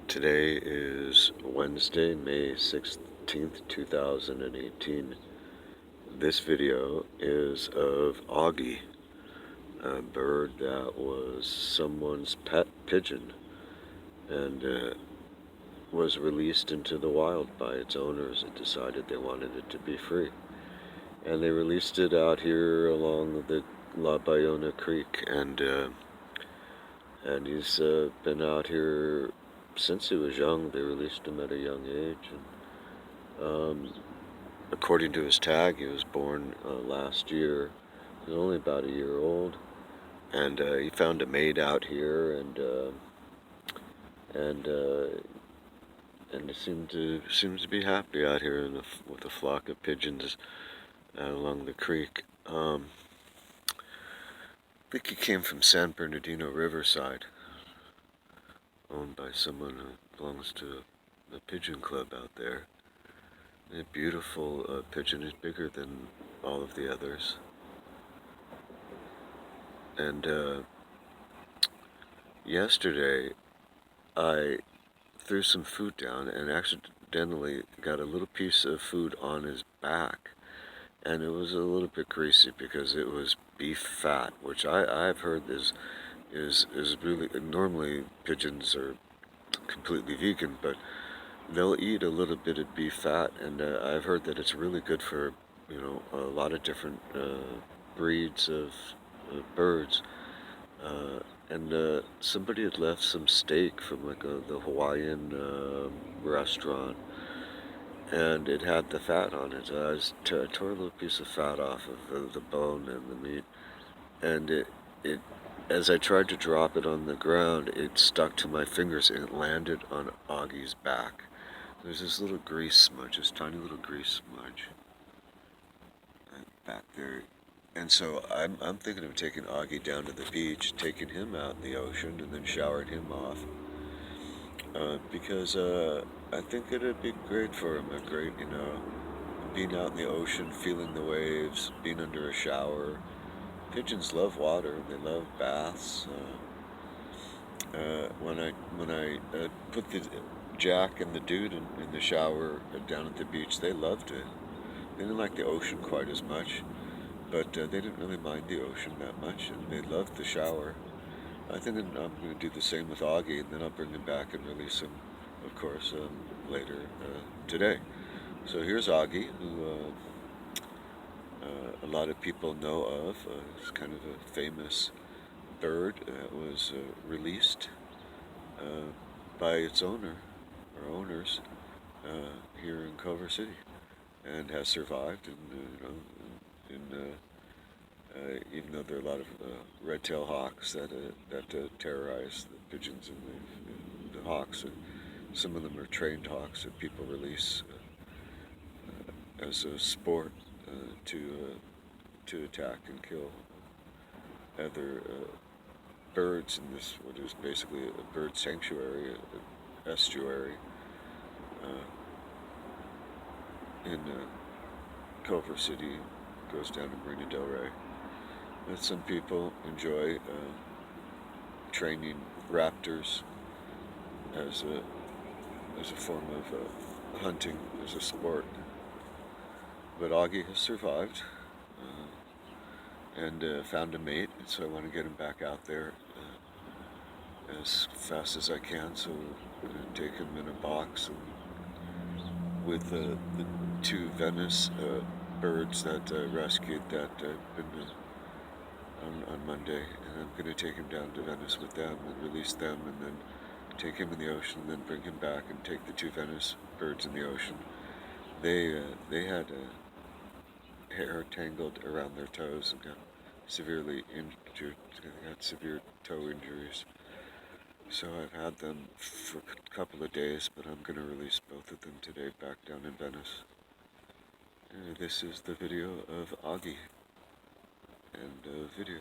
Today is Wednesday, May 16th, 2018. This video is of Augie, a bird that was someone's pet pigeon and was released into the wild by its owners. It decided they wanted it to be free. And they released it out here along the Ballona Creek, and he's been out here since he was young. They released him at a young age, and according to his tag, he was born last year. He was only about a year old, and he found a mate out here, and he seems to be happy out here with a flock of pigeons along the creek. I think he came from San Bernardino Riverside, owned by someone who belongs to a pigeon club out there. A beautiful pigeon. Is bigger than all of the others. And yesterday I threw some food down and accidentally got a little piece of food on his back. And it was a little bit greasy because it was beef fat, which I've heard is really, normally pigeons are completely vegan, but they'll eat a little bit of beef fat, and I've heard that it's really good for, a lot of different breeds of birds. And somebody had left some steak from like the Hawaiian restaurant, and it had the fat on it. I tore a little piece of fat off of the bone and the meat, and it as I tried to drop it on the ground, it stuck to my fingers and it landed on Augie's back. There's this little grease smudge, this tiny little grease smudge back there. And so I'm thinking of taking Augie down to the beach, taking him out in the ocean, and then showering him off. Because I think it'd be great for him, being out in the ocean, feeling the waves, being under a shower. Pigeons love water, they love baths. When I put the Jack and the dude in the shower down at the beach, they loved it. They didn't like the ocean quite as much, but they didn't really mind the ocean that much, and they loved the shower. I think I'm going to do the same with Augie, and then I'll bring him back and release him, of course, later today. So here's Augie, who a lot of people know of. He's kind of a famous bird that was released by its owner, or owners, here in Culver City, and has survived. And even though there are a lot of red-tailed hawks that terrorize the pigeons and the hawks, and some of them are trained hawks that people release as a sport to attack and kill other birds in this, what is basically a bird sanctuary, an estuary in Culver City. Goes down to Marina Del Rey. And some people enjoy training raptors as a form of hunting, as a sport. But Augie has survived and found a mate, and so I want to get him back out there as fast as I can. So I'm going to take him in a box with the two Venice birds that rescued that on Monday, and I'm going to take him down to Venice with them and release them, and then take him in the ocean, and then bring him back and take the two Venice birds in the ocean. They had hair tangled around their toes and got severely injured. They got severe toe injuries. So I've had them for a couple of days, but I'm going to release both of them today back down in Venice. This is the video of Augie, and video.